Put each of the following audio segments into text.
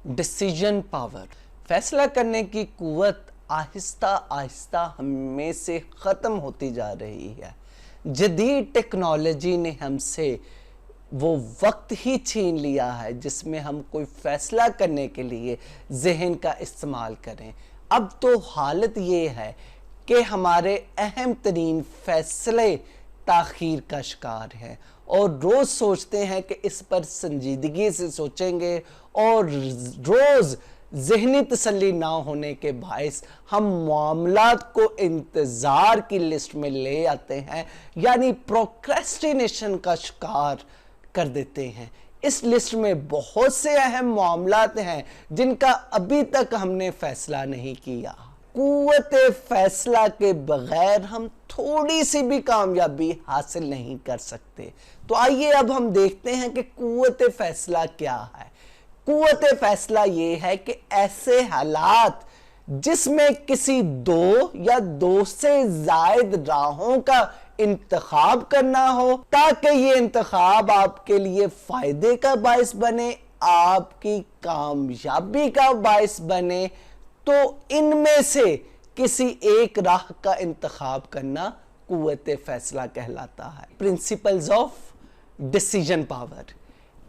Decision power, فیصلہ کرنے کی قوت آہستہ آہستہ ہم میں سے ختم ہوتی جا رہی ہے۔ جدید ٹیکنالوجی نے ہم سے وہ وقت ہی چھین لیا ہے جس میں ہم کوئی فیصلہ کرنے کے لیے ذہن کا استعمال کریں۔ اب تو حالت یہ ہے کہ ہمارے اہم ترین فیصلے تاخیر کا شکار ہیں اور روز سوچتے ہیں کہ اس پر سنجیدگی سے سوچیں گے، اور روز ذہنی تسلی نہ ہونے کے باعث ہم معاملات کو انتظار کی لسٹ میں لے آتے ہیں، یعنی پروکریسٹینیشن کا شکار کر دیتے ہیں۔ اس لسٹ میں بہت سے اہم معاملات ہیں جن کا ابھی تک ہم نے فیصلہ نہیں کیا۔ قوت فیصلہ کے بغیر ہم تھوڑی سی بھی کامیابی حاصل نہیں کر سکتے۔ تو آئیے اب ہم دیکھتے ہیں کہ قوت فیصلہ کیا ہے۔ قوت فیصلہ یہ ہے کہ ایسے حالات جس میں کسی دو یا دو سے زائد راہوں کا انتخاب کرنا ہو تاکہ یہ انتخاب آپ کے لیے فائدے کا باعث بنے، آپ کی کامیابی کا باعث بنے، تو ان میں سے کسی ایک راہ کا انتخاب کرنا قوت فیصلہ کہلاتا ہے۔ پرنسپلز آف ڈیسیجن پاور،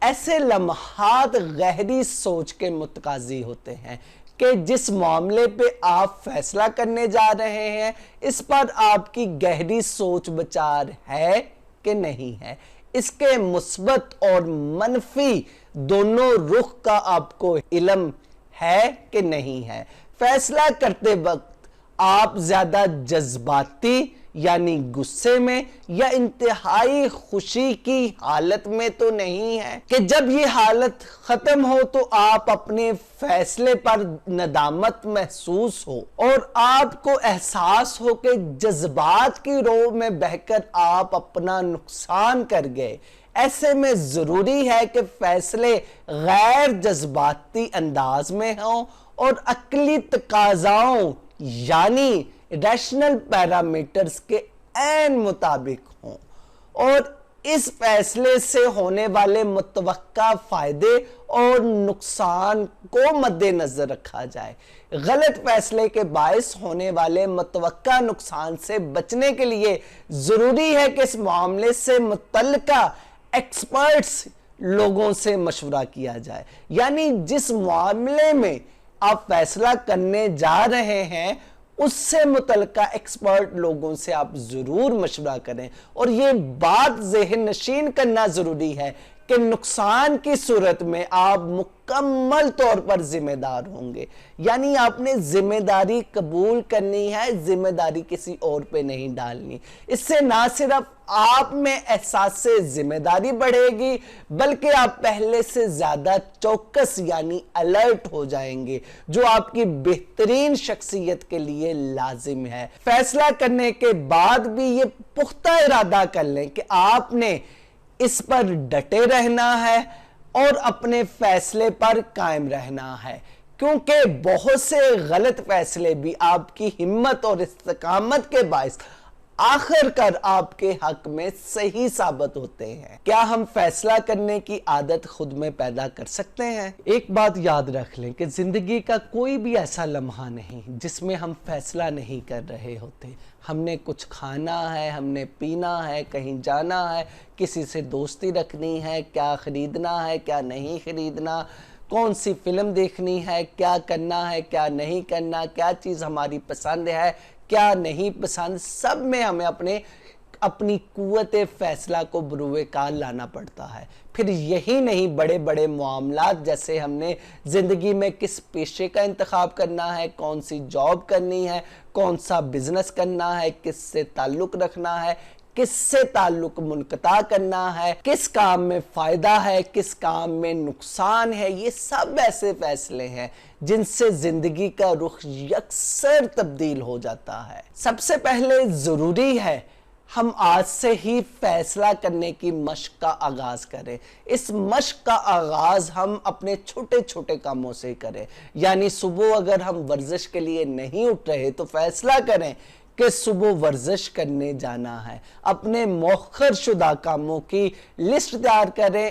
ایسے لمحات گہری سوچ کے متقاضی ہوتے ہیں کہ جس معاملے پہ آپ فیصلہ کرنے جا رہے ہیں اس پر آپ کی گہری سوچ بچار ہے کہ نہیں ہے، اس کے مثبت اور منفی دونوں رخ کا آپ کو علم ہے کہ نہیں ہے۔ فیصلہ کرتے وقت آپ زیادہ جذباتی یعنی غصے میں یا انتہائی خوشی کی حالت میں تو نہیں ہے کہ جب یہ حالت ختم ہو تو آپ اپنے فیصلے پر ندامت محسوس ہو اور آپ کو احساس ہو کہ جذبات کی رو میں بہہ کر آپ اپنا نقصان کر گئے۔ ایسے میں ضروری ہے کہ فیصلے غیر جذباتی انداز میں ہوں اور عقلی تقاضاؤں یعنی ریشنل پیرامیٹرز کے عین مطابق ہوں، اور اس فیصلے سے ہونے والے متوقع فائدے اور نقصان کو مد نظر رکھا جائے۔ غلط فیصلے کے باعث ہونے والے متوقع نقصان سے بچنے کے لیے ضروری ہے کہ اس معاملے سے متعلقہ ایکسپرٹس لوگوں سے مشورہ کیا جائے، یعنی جس معاملے میں آپ فیصلہ کرنے جا رہے ہیں اس سے متعلقہ ایکسپرٹ لوگوں سے آپ ضرور مشورہ کریں، اور یہ بات ذہن نشین کرنا ضروری ہے کہ نقصان کی صورت میں آپ مکمل طور پر ذمہ دار ہوں گے، یعنی آپ نے ذمہ داری قبول کرنی ہے، ذمہ داری کسی اور پہ نہیں ڈالنی۔ اس سے نہ صرف آپ میں احساس ذمہ داری بڑھے گی بلکہ آپ پہلے سے زیادہ چوکس یعنی الرٹ ہو جائیں گے، جو آپ کی بہترین شخصیت کے لیے لازم ہے۔ فیصلہ کرنے کے بعد بھی یہ پختہ ارادہ کر لیں کہ آپ نے اس پر ڈٹے رہنا ہے اور اپنے فیصلے پر قائم رہنا ہے، کیونکہ بہت سے غلط فیصلے بھی آپ کی ہمت اور استقامت کے باعث آخر کر آپ کے حق میں صحیح ثابت ہوتے ہیں۔ کیا ہم فیصلہ کرنے کی عادت خود میں پیدا کر سکتے ہیں؟ ایک بات یاد رکھ لیں کہ زندگی کا کوئی بھی ایسا لمحہ نہیں جس میں ہم فیصلہ نہیں کر رہے ہوتے۔ ہم نے کچھ کھانا ہے، ہم نے پینا ہے، کہیں جانا ہے، کسی سے دوستی رکھنی ہے، کیا خریدنا ہے، کیا نہیں خریدنا، کون سی فلم دیکھنی ہے، کیا کرنا ہے، کیا نہیں کرنا، کیا چیز ہماری پسند ہے، کیا نہیں پسند، سب میں ہمیں اپنی قوت فیصلہ کو بروئے کار لانا پڑتا ہے۔ پھر یہی نہیں، بڑے بڑے معاملات جیسے ہم نے زندگی میں کس پیشے کا انتخاب کرنا ہے، کون سی جاب کرنی ہے، کون سا بزنس کرنا ہے، کس سے تعلق رکھنا ہے، کس سے تعلق منقطع کرنا ہے، کس کام میں فائدہ ہے، کس کام میں نقصان ہے، یہ سب ایسے فیصلے ہیں جن سے زندگی کا رخ یکسر تبدیل ہو جاتا ہے۔ سب سے پہلے ضروری ہے ہم آج سے ہی فیصلہ کرنے کی مشق کا آغاز کریں۔ اس مشق کا آغاز ہم اپنے چھوٹے چھوٹے کاموں سے کریں، یعنی صبح اگر ہم ورزش کے لیے نہیں اٹھ رہے تو فیصلہ کریں کہ صبح ورزش کرنے جانا ہے۔ اپنے مؤخر شدہ کاموں کی لسٹ تیار کریں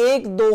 1-2